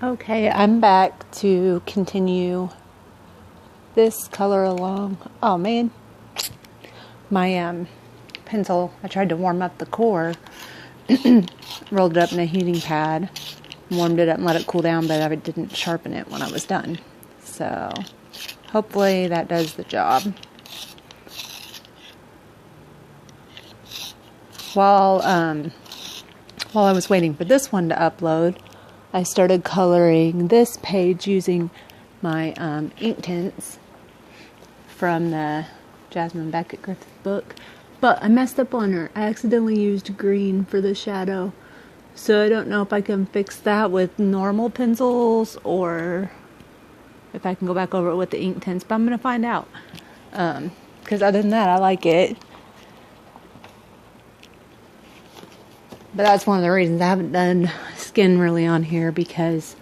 Okay, I'm back to continue this color along. Oh man, my pencil, I tried to warm up the core, rolled it up in a heating pad, warmed it up and let it cool down, but I didn't sharpen it when I was done. So hopefully that does the job. While I was waiting for this one to upload, I started coloring this page using my ink tints from the Jasmine Beckett Griffith book. But I messed up on her. I accidentally used green for the shadow. So I don't know if I can fix that with normal pencils or if I can go back over it with the ink tints. But I'm going to find out. Because other than that, I like it. But that's one of the reasons I haven't done skin really on here, because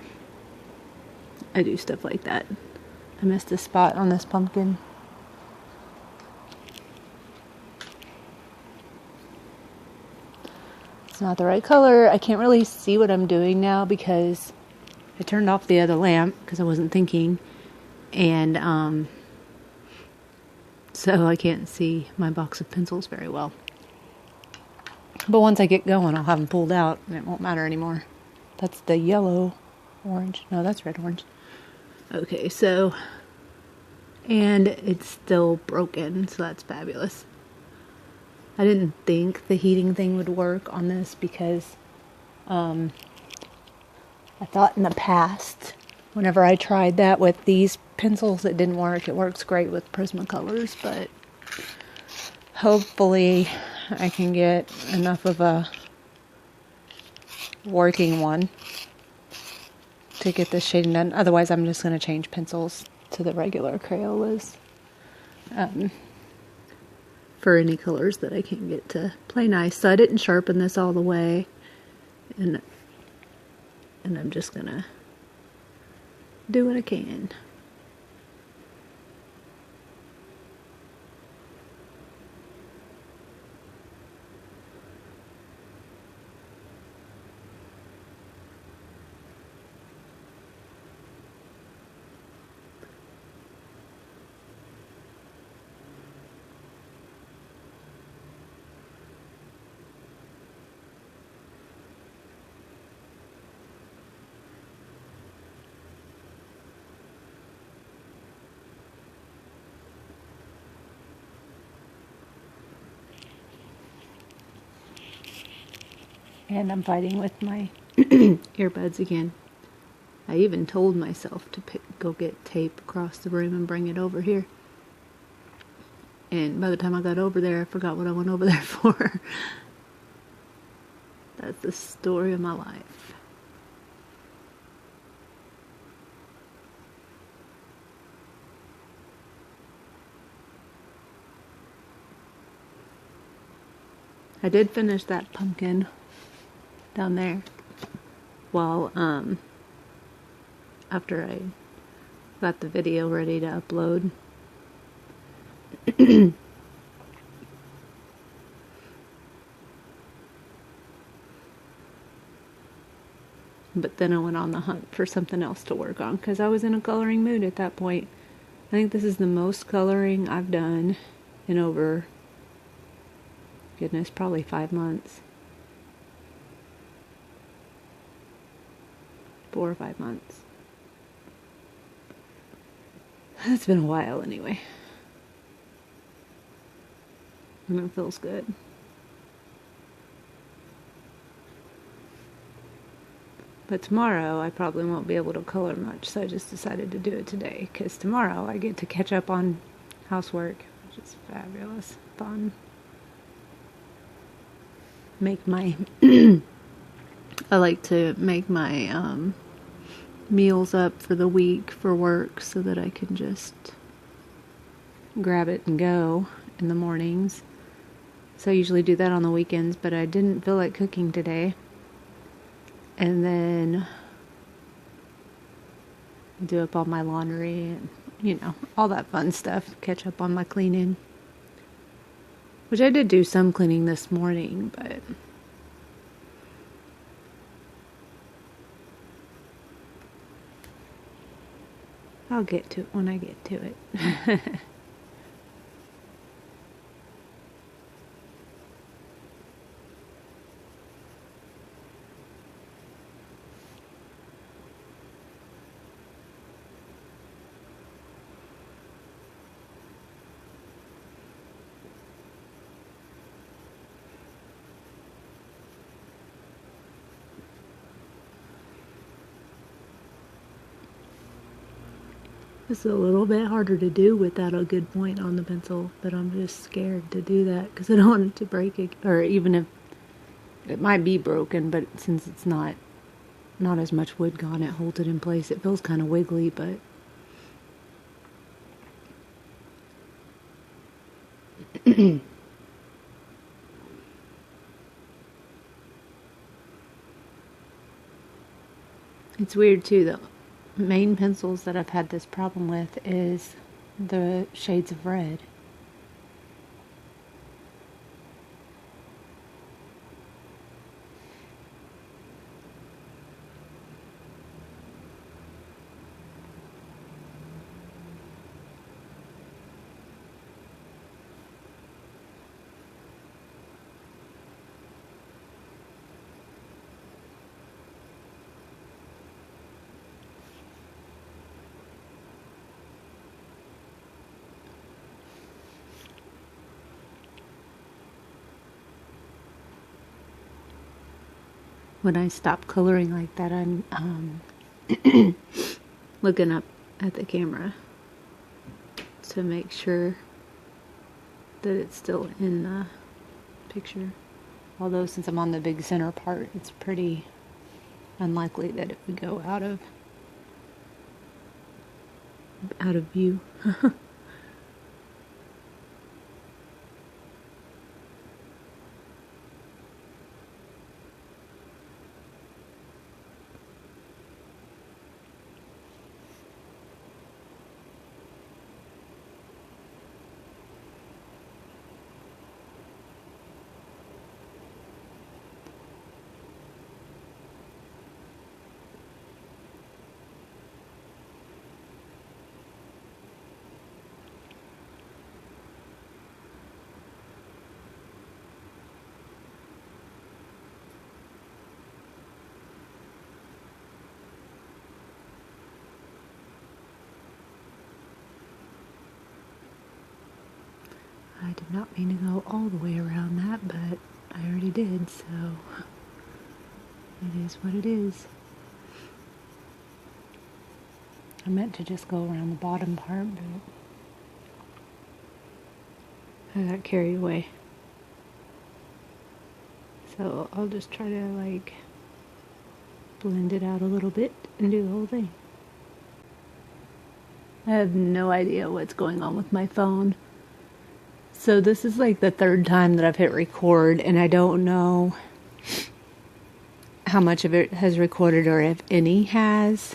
I do stuff like that. I missed a spot on this pumpkin. It's not the right color. I can't really see what I'm doing now because I turned off the other lamp because I wasn't thinking. And so I can't see my box of pencils very well. But once I get going, I'll have them pulled out and it won't matter anymore. That's the yellow orange. No, that's red orange. Okay, so, and it's still broken, so that's fabulous. I didn't think the heating thing would work on this because I thought in the past, whenever I tried that with these pencils, it didn't work. It works great with Prismacolors, but hopefully I can get enough of a working one to get this shading done. Otherwise, I'm just going to change pencils to the regular Crayolas for any colors that I can't get to play nice. So I didn't sharpen this all the way, and I'm just going to do what I can. And I'm fighting with my earbuds again. I even told myself to go get tape across the room and bring it over here. And by the time I got over there, I forgot what I went over there for. That's the story of my life. I did finish that pumpkin down there. Well, after I got the video ready to upload. But then I went on the hunt for something else to work on because I was in a coloring mood at that point. I think this is the most coloring I've done in over, goodness, probably 5 months. 4 or 5 months. It's been a while anyway. And it feels good. But tomorrow I probably won't be able to color much, so I just decided to do it today, because tomorrow I get to catch up on housework, which is fabulous fun. Make my I like to make my meals up for the week for work so that I can just grab it and go in the mornings. So I usually do that on the weekends, but I didn't feel like cooking today. And then do up all my laundry and, you know, all that fun stuff. Catch up on my cleaning. Which I did do some cleaning this morning, but I'll get to it when I get to it. It's a little bit harder to do without a good point on the pencil, but I'm just scared to do that because I don't want it to break it, or even if it might be broken, but since it's not as much wood gone, it holds it in place. It feels kind of wiggly, but it's weird too. The main pencils that I've had this problem with is the shades of red. When I stop coloring like that, I'm looking up at the camera to make sure that it's still in the picture. Although since I'm on the big center part, it's pretty unlikely that it would go out of view. I did not mean to go all the way around that, but I already did, so it is what it is. I meant to just go around the bottom part, but I got carried away. So I'll just try to like blend it out a little bit and do the whole thing. I have no idea what's going on with my phone. So this is like the third time that I've hit record, and I don't know how much of it has recorded or if any has.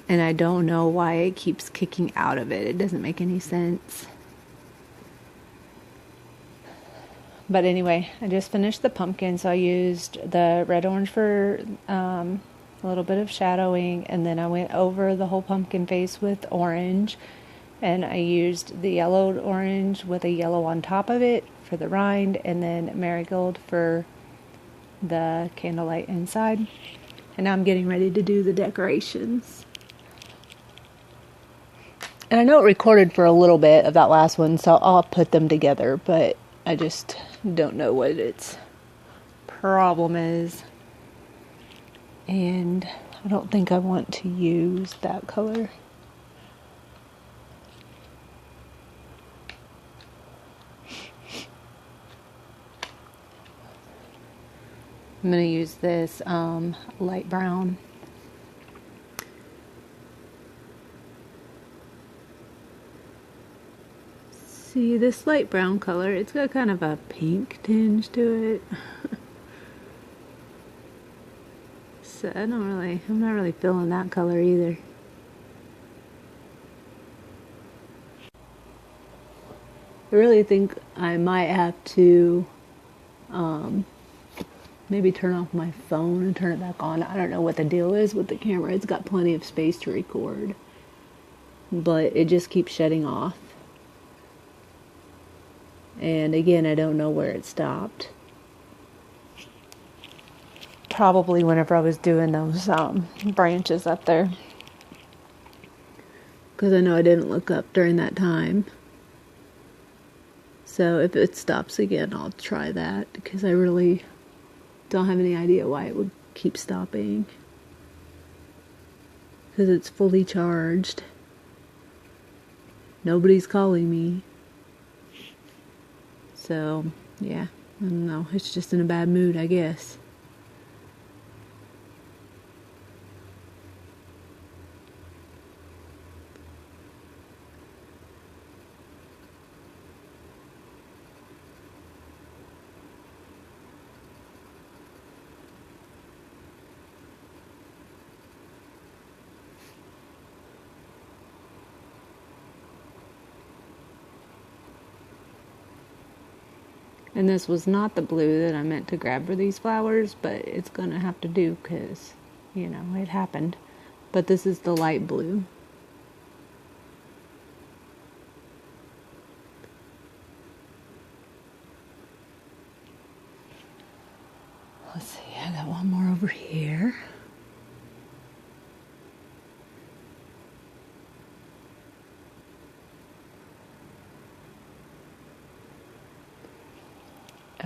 And I don't know why it keeps kicking out of it. It doesn't make any sense. But anyway, I just finished the pumpkin, so I used the red orange for a little bit of shadowing, and then I went over the whole pumpkin face with orange. And I used the yellowed orange with a yellow on top of it for the rind, and then marigold for the candlelight inside. And now I'm getting ready to do the decorations. And I know it recorded for a little bit of that last one, so I'll put them together, but I just don't know what its problem is. And I don't think I want to use that color. I'm going to use this light brown. See, this light brown color, it's got kind of a pink tinge to it. So I'm not really feeling that color either. I really think I might have to maybe turn off my phone and turn it back on. I don't know what the deal is with the camera. It's got plenty of space to record, but it just keeps shutting off. And again, I don't know where it stopped. Probably whenever I was doing those branches up there. Because I know I didn't look up during that time. So if it stops again, I'll try that. Because I really don't have any idea why it would keep stopping. Because it's fully charged. Nobody's calling me. So, yeah. I don't know. It's just in a bad mood, I guess. And this was not the blue that I meant to grab for these flowers, but it's going to have to do because, you know, it happened. But this is the light blue. Let's see, I got one more over here.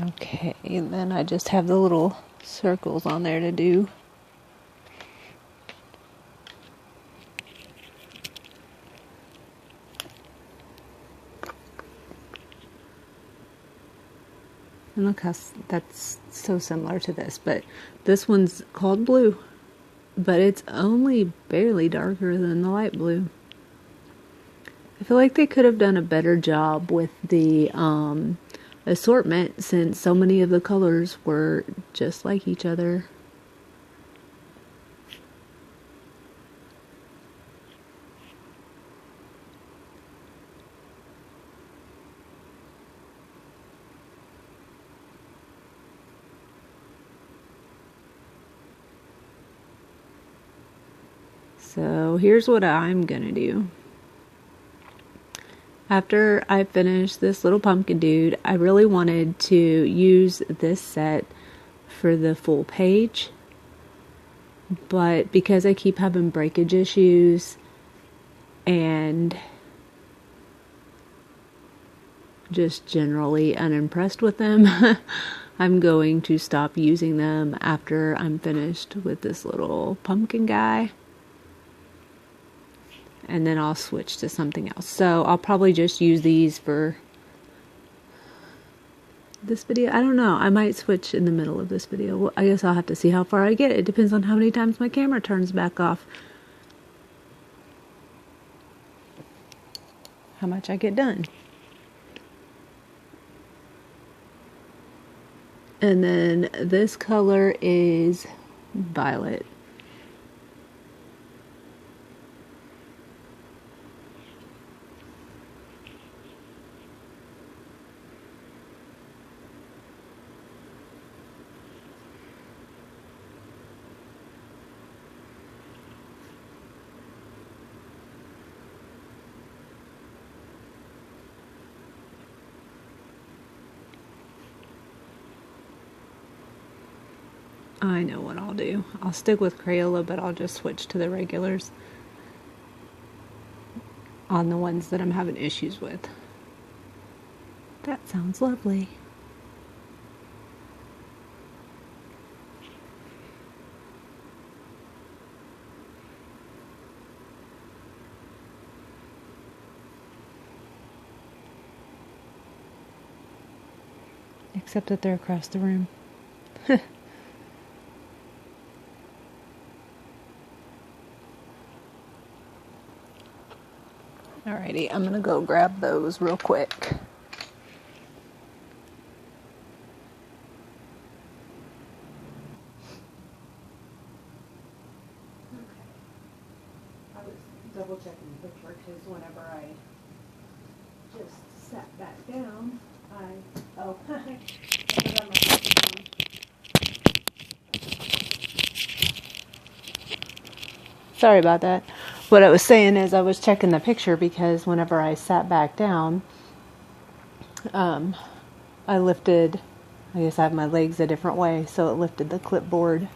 Okay, and then I just have the little circles on there to do. And look how that's so similar to this, but this one's called blue, but it's only barely darker than the light blue. I feel like they could have done a better job with the assortment since so many of the colors were just like each other. So here's what I'm gonna do. After I finish this little pumpkin dude, I really wanted to use this set for the full page. But because I keep having breakage issues and just generally unimpressed with them, I'm going to stop using them after I'm finished with this little pumpkin guy. And then I'll switch to something else. So I'll probably just use these for this video. I don't know. I might switch in the middle of this video. Well, I guess I'll have to see how far I get. It depends on how many times my camera turns back off. How much I get done. And then this color is violet. I know what I'll do. I'll stick with Crayola, but I'll just switch to the regulars on the ones that I'm having issues with. That sounds lovely. Except that they're across the room. Alrighty, I'm gonna go grab those real quick. Okay. I was double checking the picture because whenever I just sat back down, I forgot my glasses on. Sorry about that. What I was saying is I was checking the picture because whenever I sat back down, I lifted, I guess I have my legs a different way, so it lifted the clipboard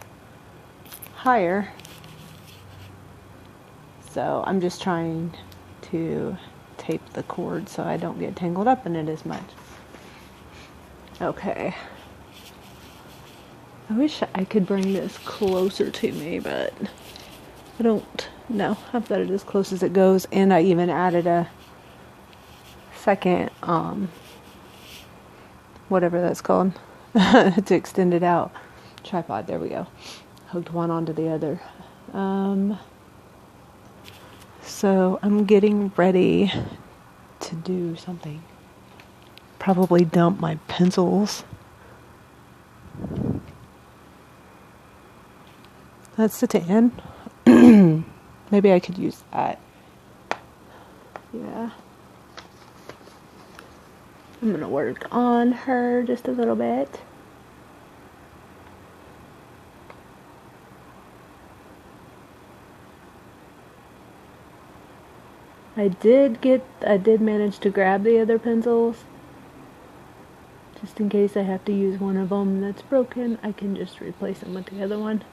higher. So I'm just trying to tape the cord so I don't get tangled up in it as much. Okay. I wish I could bring this closer to me, but I don't know. I've got it as close as it goes, and I even added a second, whatever that's called, to extend it out. Tripod, there we go. Hooked one onto the other. So I'm getting ready to do something. Probably dump my pencils. That's the tan. Maybe I could use that. Yeah. I'm gonna work on her just a little bit. I did manage to grab the other pencils. Just in case I have to use one of them that's broken, I can just replace them with the other one.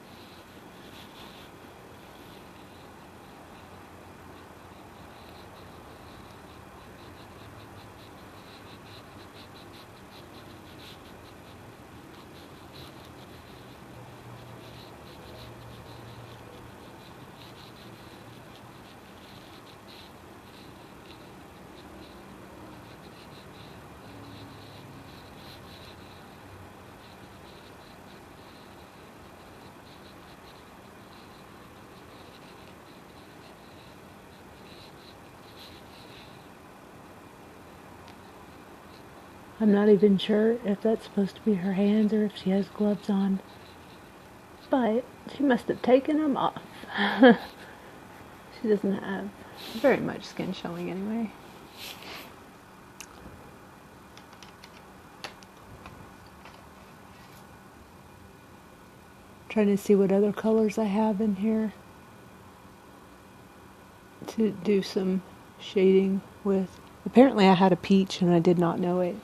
I'm not even sure if that's supposed to be her hands or if she has gloves on. But she must have taken them off. She doesn't have very much skin showing anyway. Trying to see what other colors I have in here to do some shading with. Apparently I had a peach and I did not know it.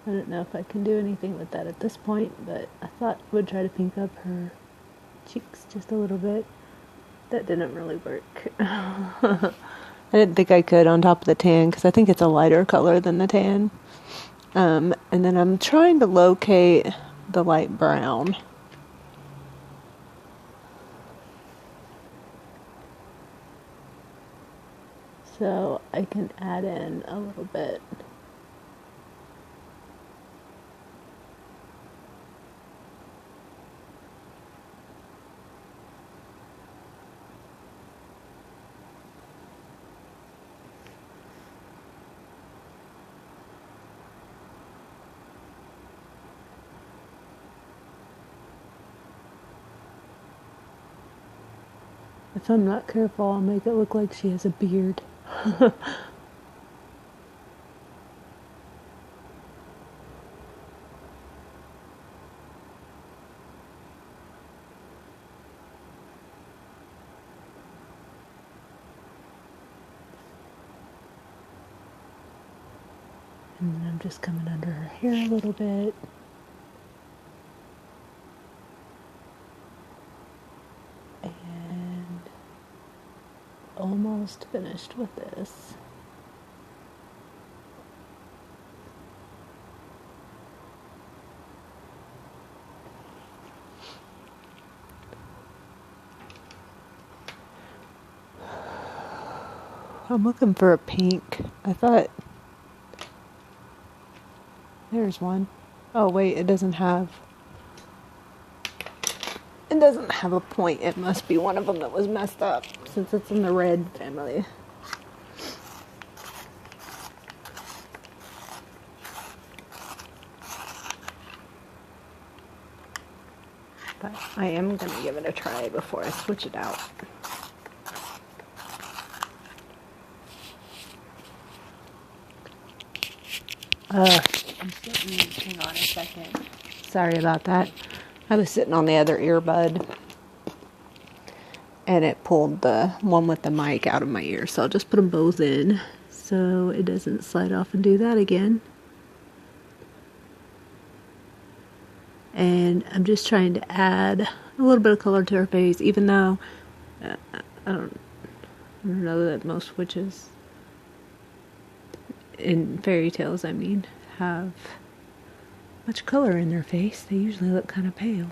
I don't know if I can do anything with that at this point, but I thought I would try to pink up her cheeks just a little bit. That didn't really work. I didn't think I could on top of the tan because I think it's a lighter color than the tan. And then I'm trying to locate the light brown. So I can add in a little bit. If I'm not careful, I'll make it look like she has a beard. And then I'm just coming under her hair a little bit. And almost finished with this. I'm looking for a pink. I thought... There's one. Oh wait, it doesn't have a point. It must be one of them that was messed up since it's in the red family. But I am going to give it a try before I switch it out. Hang on a second. Sorry about that. I was sitting on the other earbud and it pulled the one with the mic out of my ear. So I'll just put them both in so it doesn't slide off and do that again. And I'm just trying to add a little bit of color to her face, even though I don't know that most witches, in fairy tales I mean, have much color in their face. They usually look kind of pale.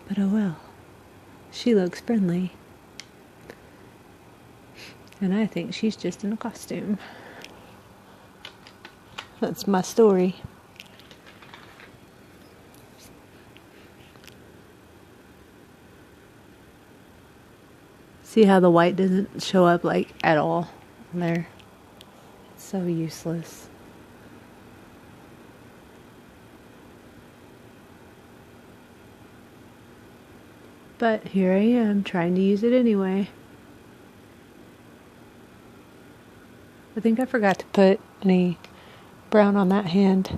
But oh well. She looks friendly. And I think she's just in a costume. That's my story. See how the white doesn't show up like at all on there? It's so useless. But here I am trying to use it anyway. I think I forgot to put any brown on that hand.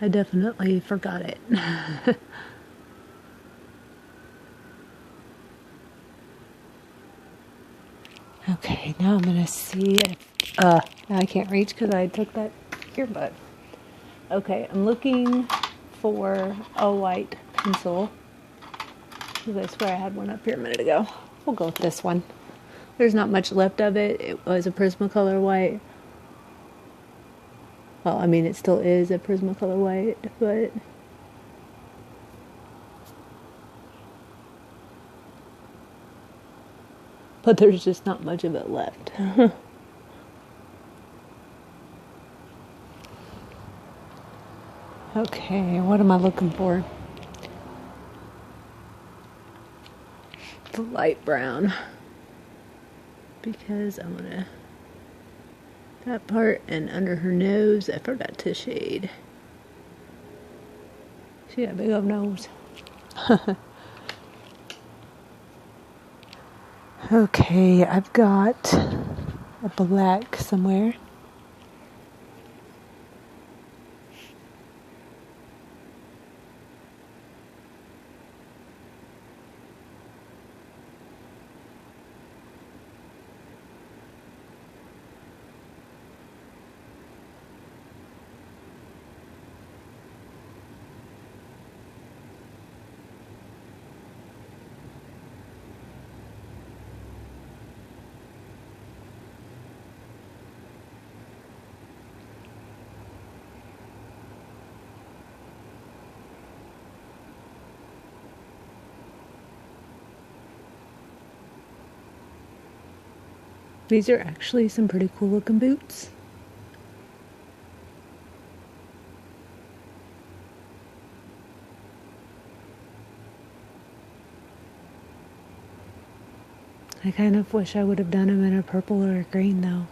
I definitely forgot it. Okay, now I'm gonna see if, now I can't reach because I took that earbud. Okay, I'm looking for a white pencil because I swear I had one up here a minute ago. We'll go with this one. There's not much left of it. It was a Prismacolor white. Well, I mean, it still is a Prismacolor white, but there's just not much of it left. Okay, what am I looking for? The light brown. Because I want to... that part, and under her nose, I forgot to shade. She got a big old nose. Okay, I've got a black somewhere. These are actually some pretty cool looking boots. I kind of wish I would have done them in a purple or a green though.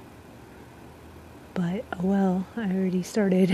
But, oh well, I already started.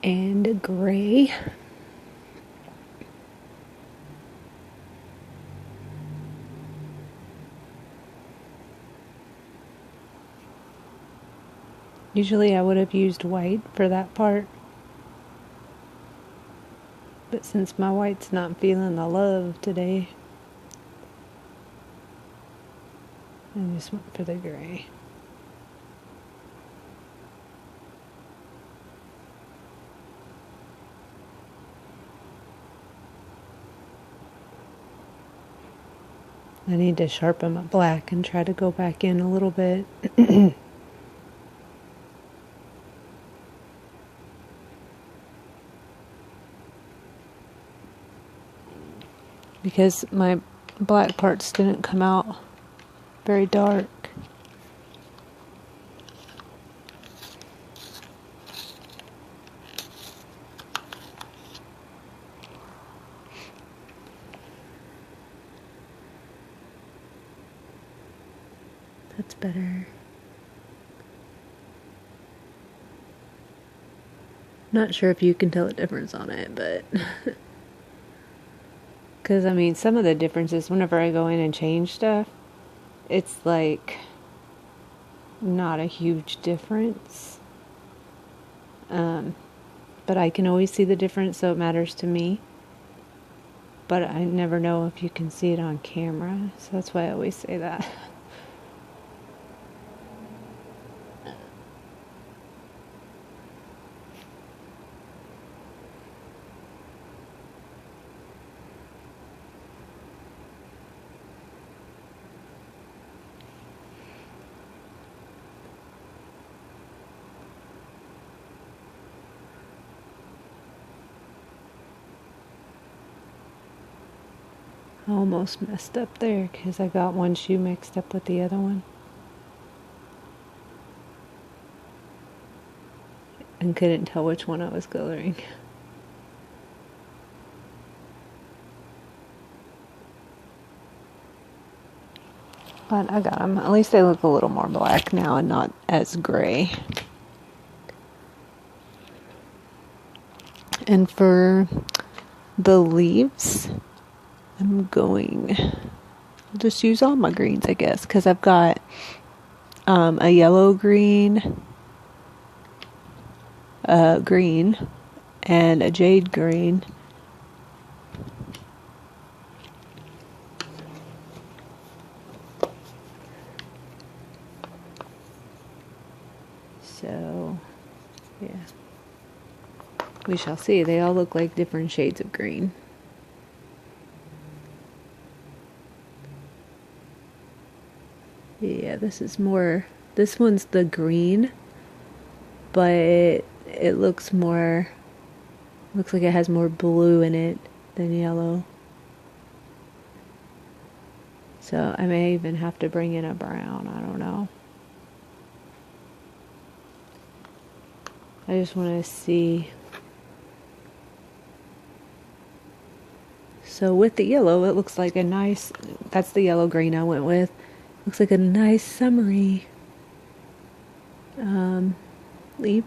and gray. Usually I would have used white for that part, but since my white's not feeling the love today, I just went for the gray. I need to sharpen my black and try to go back in a little bit. Because my black parts didn't come out very dark. That's better. Not sure if you can tell the difference on it, but because I mean, some of the differences whenever I go in and change stuff, it's like not a huge difference. But I can always see the difference, so it matters to me. But I never know if you can see it on camera, so that's why I always say that. I almost messed up there because I got one shoe mixed up with the other one. And couldn't tell which one I was coloring. But I got them. At least they look a little more black now and not as gray. And for the leaves, I'm going, I'll just use all my greens, I guess, because I've got a yellow green, green, and a jade green. So, yeah. We shall see. They all look like different shades of green. Yeah, this one's the green, but it looks like it has more blue in it than yellow. So I may even have to bring in a brown, I don't know. I just want to see. So with the yellow, it looks like that's the yellow green I went with. Looks like a nice summery leaf.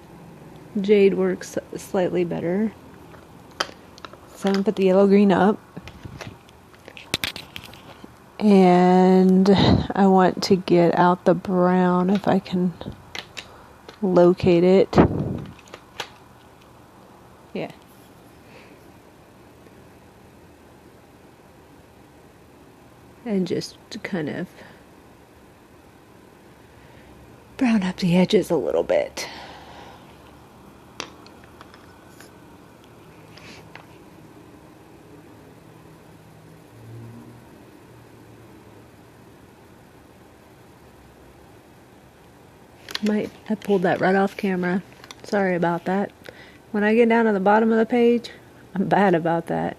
Jade works slightly better. So I'm going to put the yellow green up. And I want to get out the brown if I can locate it. Yeah. And just kind of brown up the edges a little bit. I pulled that right off camera. Sorry about that. When I get down to the bottom of the page, I'm bad about that.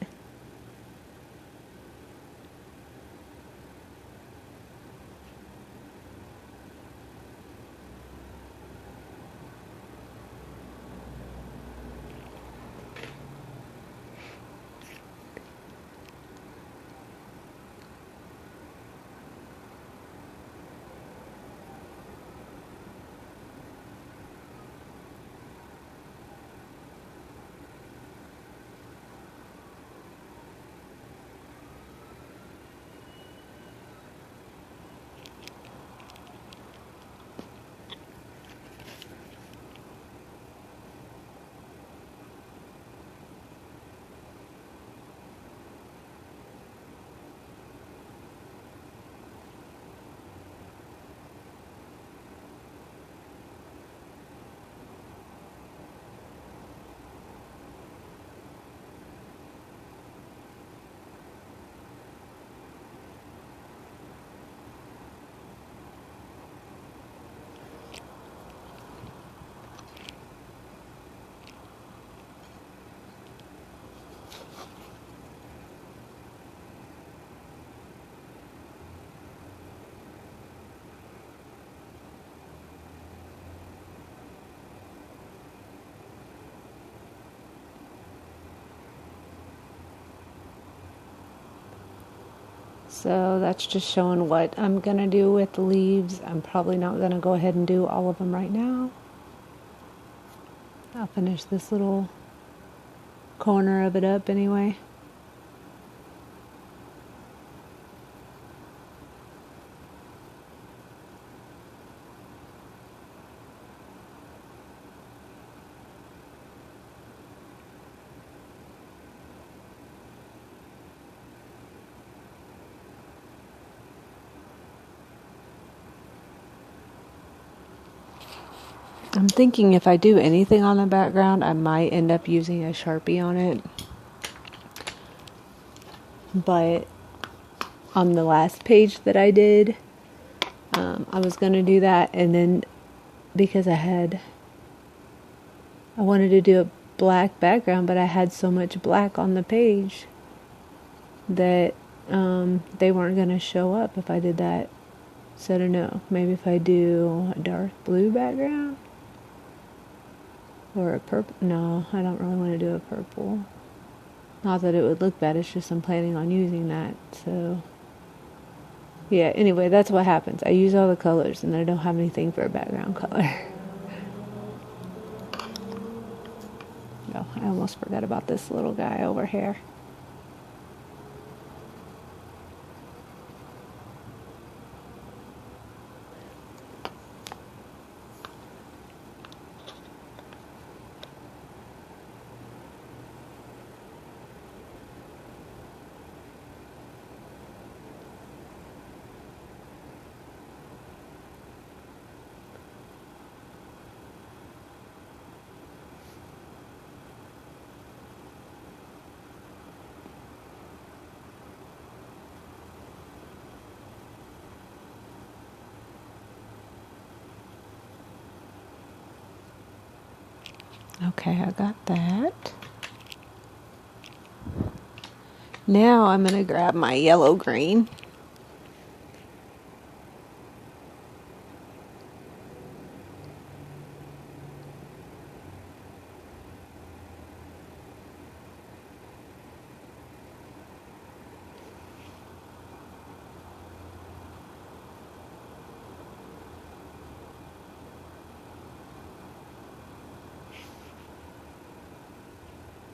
So that's just showing what I'm going to do with the leaves. I'm probably not going to go ahead and do all of them right now. I'll finish this little corner of it up anyway. I'm thinking if I do anything on the background, I might end up using a Sharpie on it. But on the last page that I did, I was going to do that, and then because I wanted to do a black background, but I had so much black on the page that they weren't going to show up if I did that. So I don't know, maybe if I do a dark blue background or a purple. No, I don't really want to do a purple. Not that it would look bad, it's just I'm planning on using that. So yeah, anyway, that's what happens. I use all the colors and I don't have anything for a background color. No, I almost forgot about this little guy over here. Okay, I got that. Now I'm going to grab my yellow green.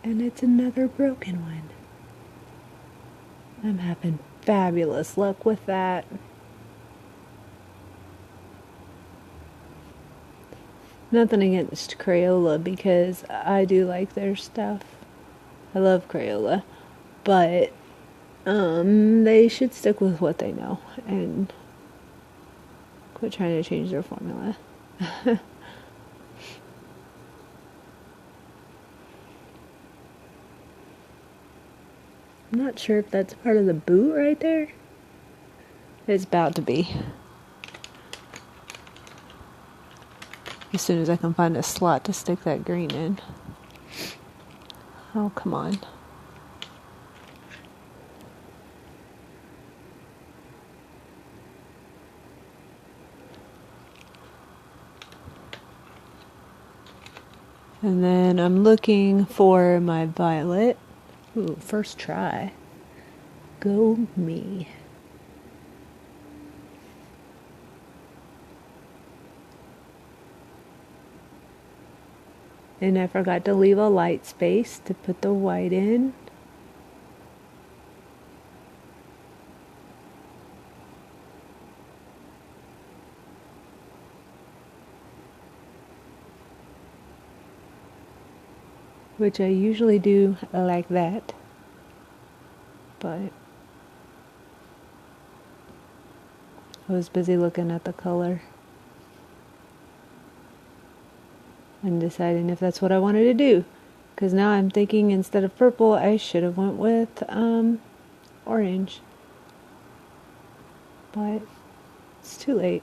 And it's another broken one. I'm having fabulous luck with that. Nothing against Crayola because I do like their stuff. I love Crayola. But they should stick with what they know and quit trying to change their formula. I'm not sure if that's part of the boot right there. It's about to be. As soon as I can find a slot to stick that green in. Oh, come on. And then I'm looking for my violet. Ooh, first try. Go me. And I forgot to leave a light space to put the white in. Which I usually do like that. But I was busy looking at the color and deciding if that's what I wanted to do. Because now I'm thinking instead of purple, I should have went with orange. But it's too late.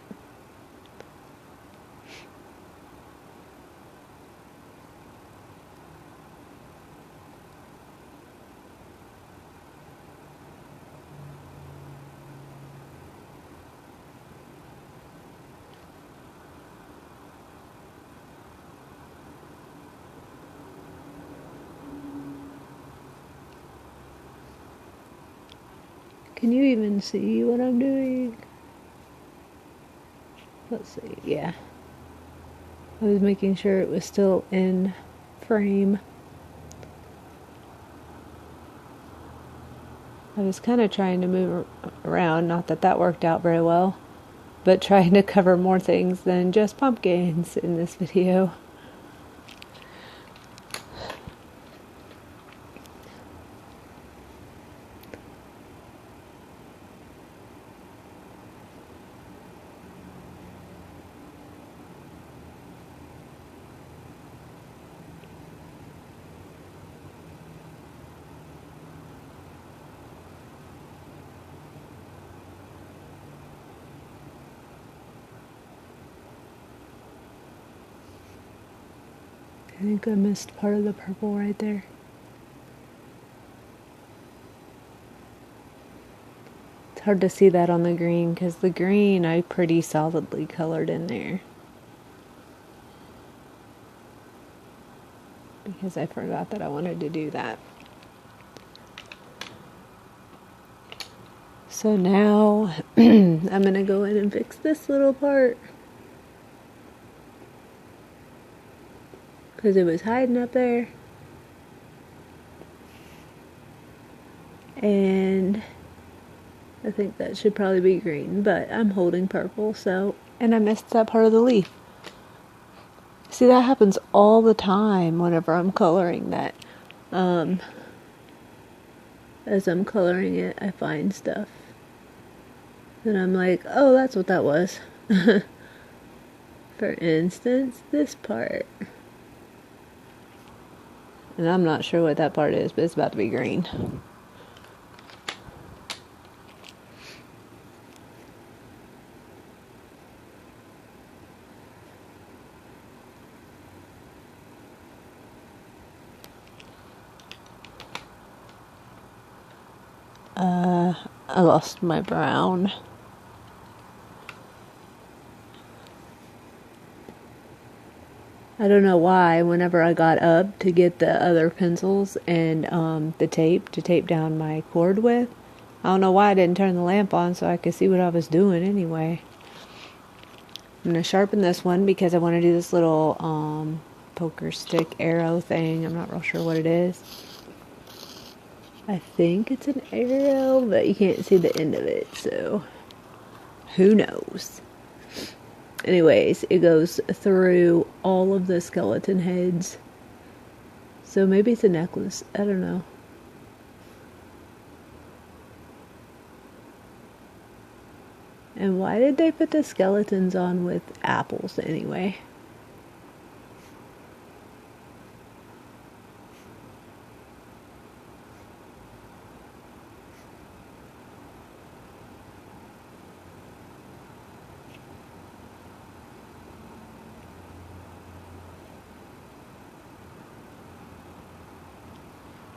Can you even see what I'm doing? Let's see, yeah. I was making sure it was still in frame. I was kind of trying to move around, not that that worked out very well, but trying to cover more things than just pumpkins in this video. I think I missed part of the purple right there. It's hard to see that on the green because the green I pretty solidly colored in there. Because I forgot that I wanted to do that. So now I'm going to go in and fix this little part. Because it was hiding up there. And I think that should probably be green, but I'm holding purple, so... And I missed that part of the leaf. See, that happens all the time whenever I'm coloring that. As I'm coloring it, I find stuff. And I'm like, oh, that's what that was. For instance, this part. And I'm not sure what that part is, but it's about to be green. I lost my brown. I don't know why, whenever I got up to get the other pencils and the tape to tape down my cord with, I don't know why I didn't turn the lamp on so I could see what I was doing anyway. I'm going to sharpen this one because I want to do this little poker stick arrow thing. I'm not real sure what it is. I think it's an arrow, but you can't see the end of it, so who knows. Anyways, it goes through all of the skeleton heads. So maybe it's a necklace. I don't know. And why did they put the skeletons on with apples anyway?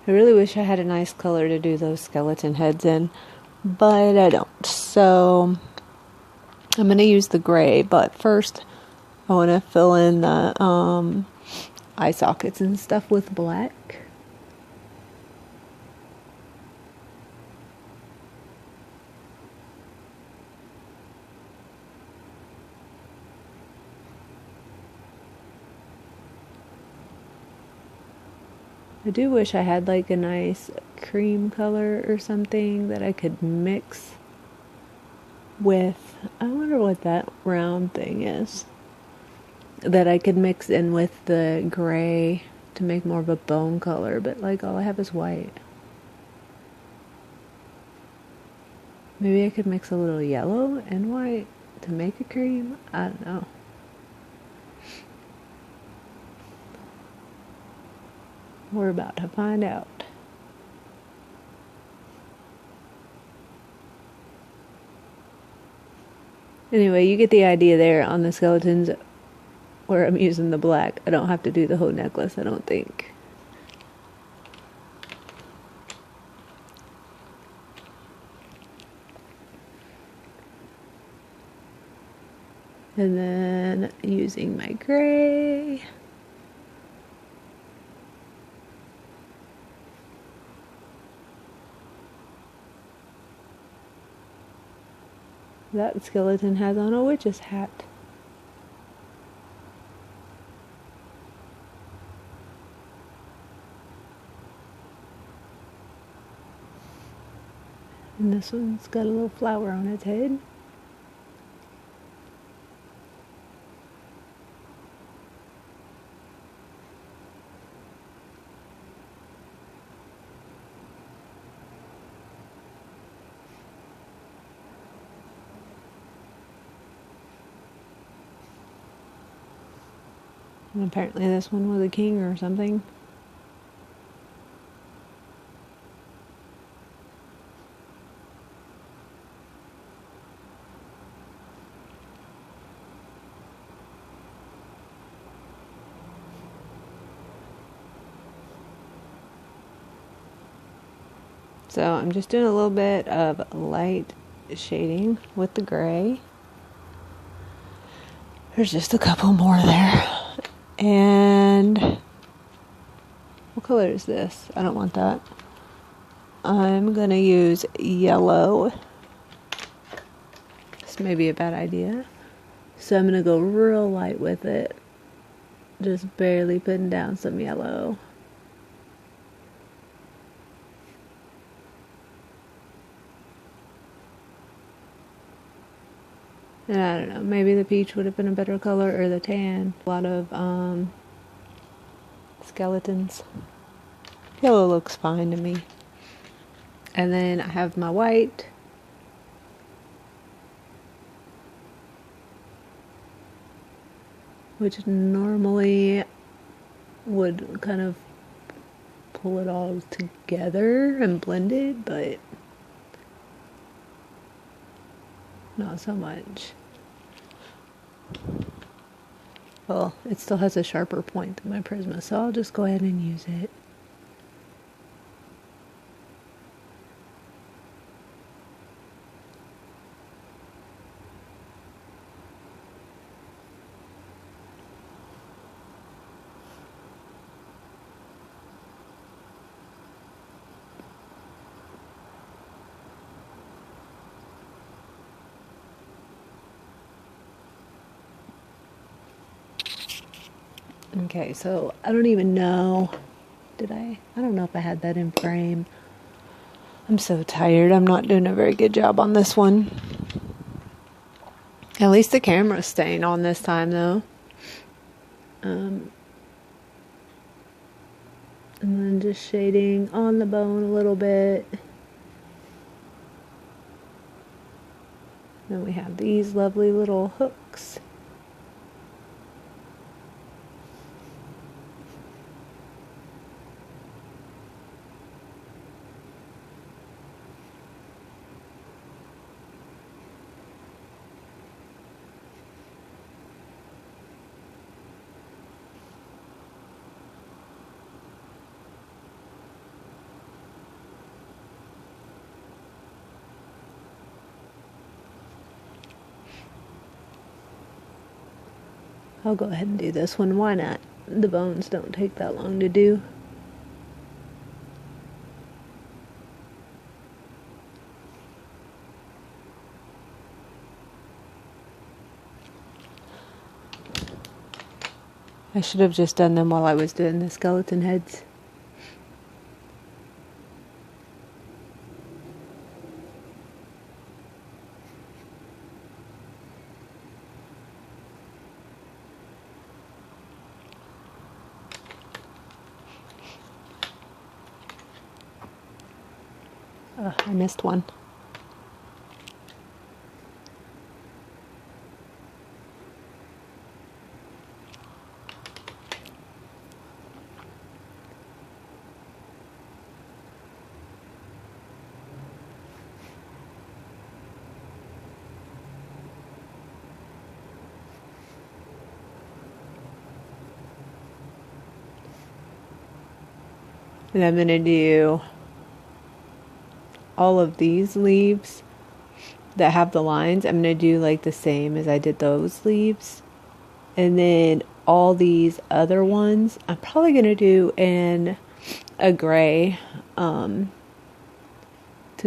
I really wish I had a nice color to do those skeleton heads in, but I don't. So I'm going to use the gray, but first I want to fill in the eye sockets and stuff with black. I do wish I had like a nice cream color or something that I could mix with. I wonder what that round thing is. That I could mix in with the gray to make more of a bone color, but like all I have is white. Maybe I could mix a little yellow and white to make a cream. I don't know. We're about to find out. Anyway, you get the idea there on the skeletons where I'm using the black. I don't have to do the whole necklace, I don't think. And then using my gray. That skeleton has on a witch's hat. And this one's got a little flower on its head. And apparently this one was a king or something. So I'm just doing a little bit of light shading with the gray. There's just a couple more there. And what color is this? I don't want that. I'm gonna use yellow. This may be a bad idea. So I'm gonna go real light with it. Just barely putting down some yellow. And I don't know, maybe the peach would have been a better color, or the tan. A lot of skeletons. Yellow looks fine to me. And then I have my white. Which normally would kind of pull it all together and blend it, but not so much. Well, it still has a sharper point than my Prisma, so I'll just go ahead and use it. Okay, so I don't even know, I don't know if I had that in frame. I'm so tired, I'm not doing a very good job on this one. At least the camera's staying on this time though. And then just shading on the bone a little bit. Then we have these lovely little hooks. I'll go ahead and do this one. Why not? The bones don't take that long to do. I should have just done them while I was doing the skeleton heads. I missed one. And I'm going to do all of these leaves that have the lines. I'm going to do like the same as I did those leaves. And then all these other ones, I'm probably going to do in a gray to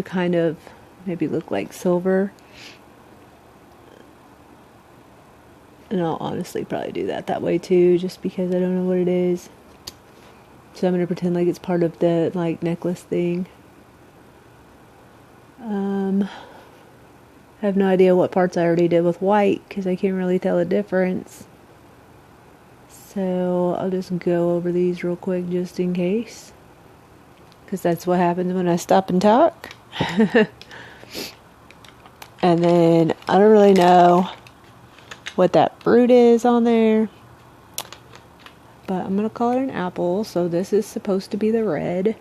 kind of maybe look like silver. And I'll honestly probably do that way too, just because I don't know what it is. So I'm going to pretend like it's part of the, like, necklace thing. I have no idea what parts I already did with white, because I can't really tell the difference. So I'll just go over these real quick just in case. Because that's what happens when I stop and talk. And then I don't really know what that fruit is on there. But I'm going to call it an apple. So this is supposed to be the red.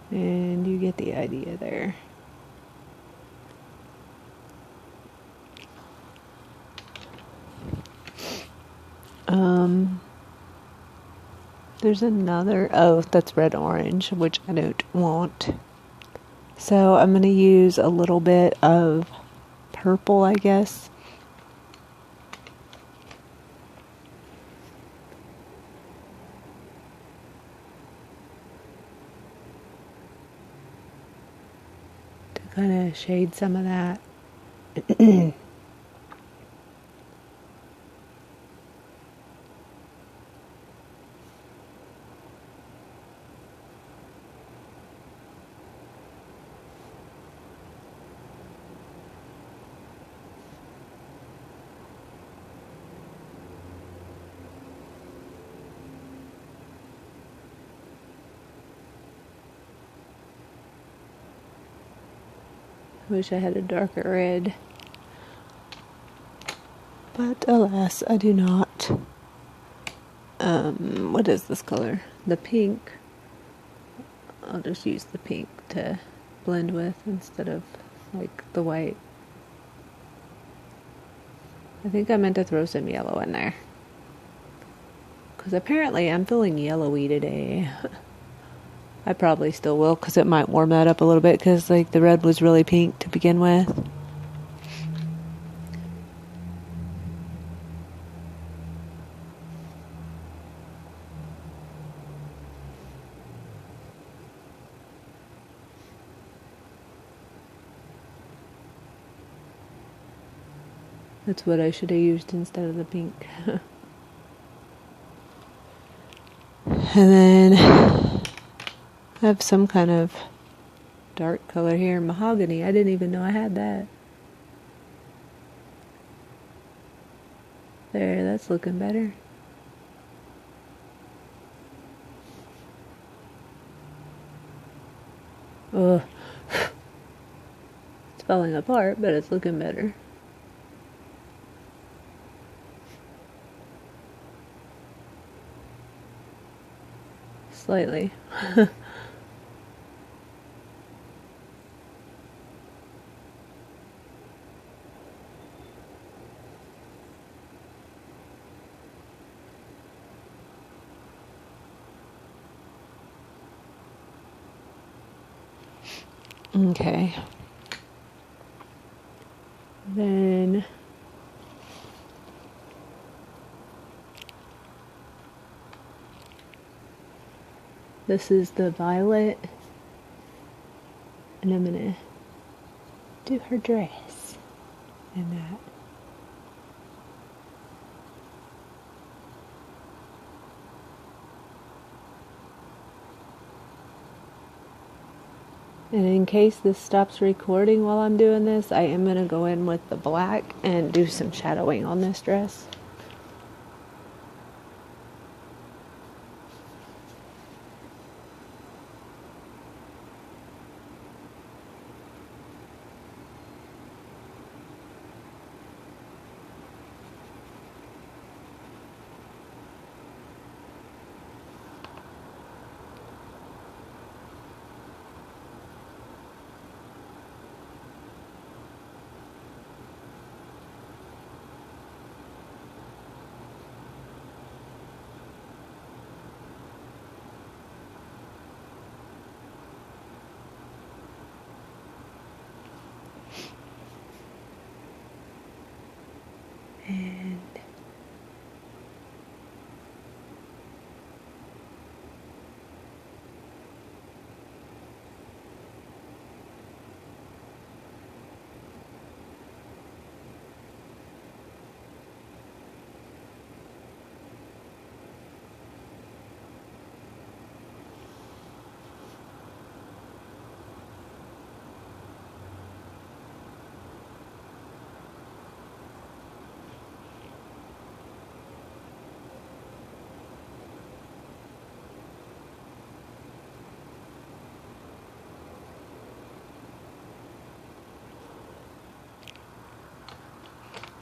And you get the idea there. There's another, oh, that's red orange, which I don't want. So I'm going to use a little bit of purple, I guess. To kind of shade some of that. Wish I had a darker red. But alas, I do not. What is this color? The pink. I'll just use the pink to blend with instead of, like, the white. I think I meant to throw some yellow in there. Because apparently I'm feeling yellowy today. I probably still will, because it might warm that up a little bit, because, like, the red was really pink to begin with. That's what I should have used instead of the pink. And then I have some kind of dark color here, mahogany. I didn't even know I had that. There, that's looking better. Ugh. It's falling apart, but it's looking better. Slightly. Okay. Then this is the violet, and I'm gonna do her dress and that. And in case this stops recording while I'm doing this, I am going to go in with the black and do some shadowing on this dress.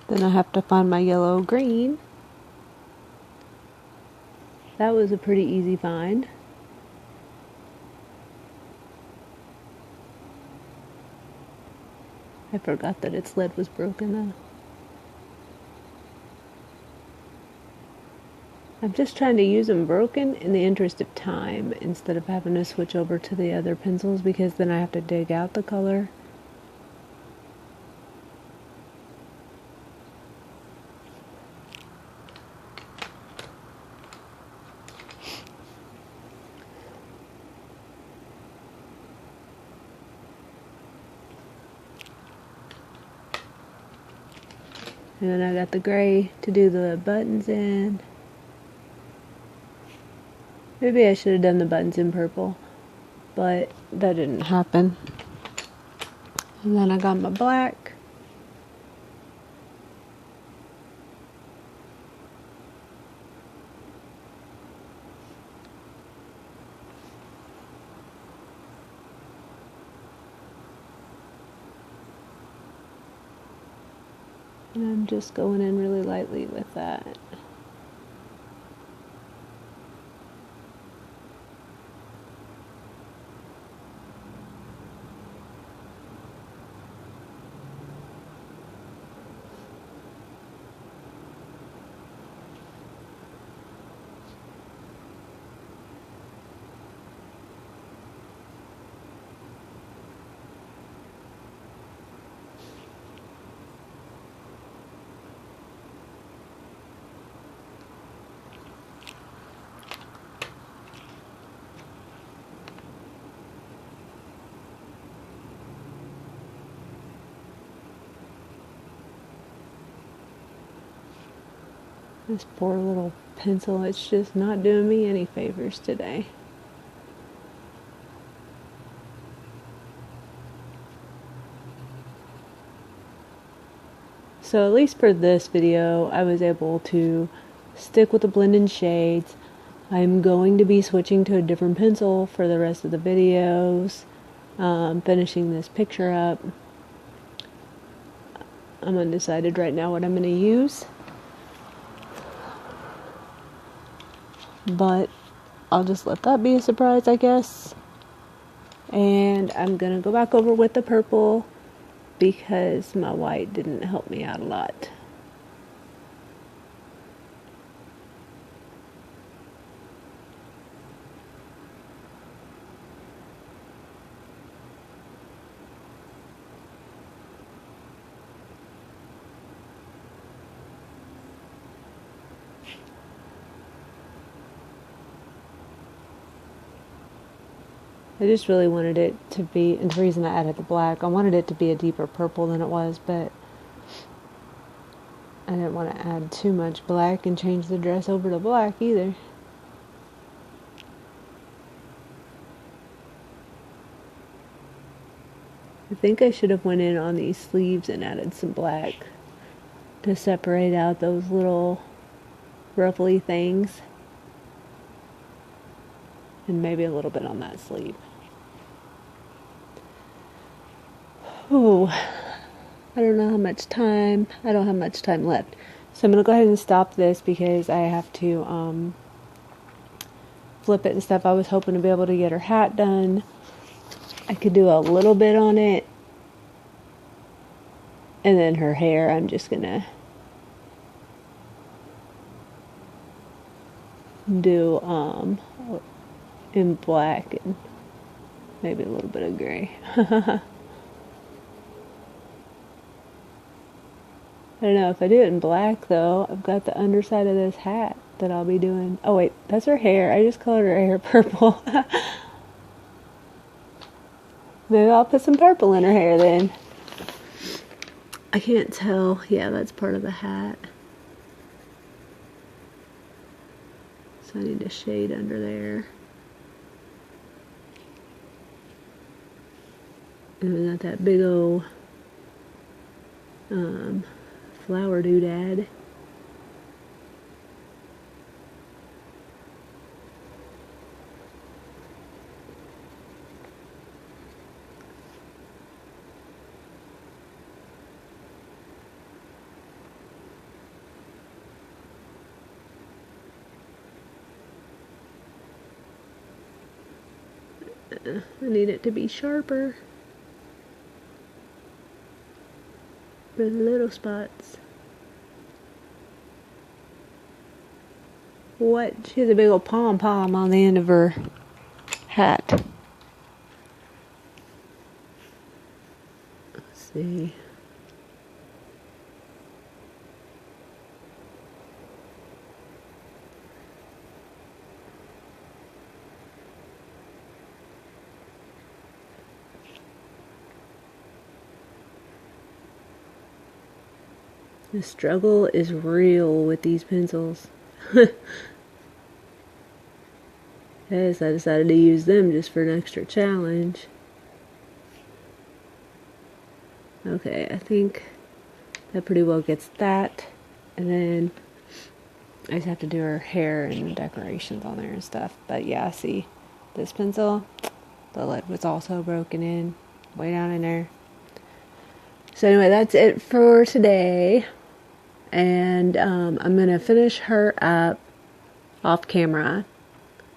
And then I have to find my yellow green. That was a pretty easy find. I forgot that its lid was broken though. I'm just trying to use them broken in the interest of time instead of having to switch over to the other pencils, because then I have to dig out the color. And then I got the gray to do the buttons in. Maybe I should have done the buttons in purple, but that didn't happen. And then I got my black. And I'm just going in really lightly with that. This poor little pencil, it's just not doing me any favors today. So at least for this video, I was able to stick with the blend-in shades. I'm going to be switching to a different pencil for the rest of the videos, finishing this picture up. I'm undecided right now what I'm going to use, but I'll just let that be a surprise, I guess. And I'm going to go back over with the purple because my white didn't help me out a lot. I just really wanted it to be, and the reason I added the black, I wanted it to be a deeper purple than it was, but I didn't want to add too much black and change the dress over to black either. think I should have went in on these sleeves and added some black to separate out those little ruffly things. And maybe a little bit on that sleeve. Oh, I don't know how much time. I don't have much time left. So I'm going to go ahead and stop this because I have to flip it and stuff. I was hoping to be able to get her hat done. I could do a little bit on it. And then her hair, I'm just going to do in black and maybe a little bit of gray. I don't know if I do it in black though. I've got the underside of this hat that I'll be doing. Oh wait, that's her hair. I just colored her hair purple. Maybe I'll put some purple in her hair then. I can't tell. Yeah, that's part of the hat. So I need a shade under there. And we got that big old flower doodad. I need it to be sharper. The little spots. What? She has a big old pom-pom on the end of her hat. Let's see. The struggle is real with these pencils. Yes, I decided to use them just for an extra challenge. Okay, I think that pretty well gets that. And then I just have to do her hair and decorations on there and stuff. But yeah, see, this pencil, the lid was also broken in, way down in there. So anyway, that's it for today. And I'm going to finish her up off camera.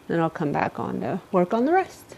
Then I'll come back on to work on the rest.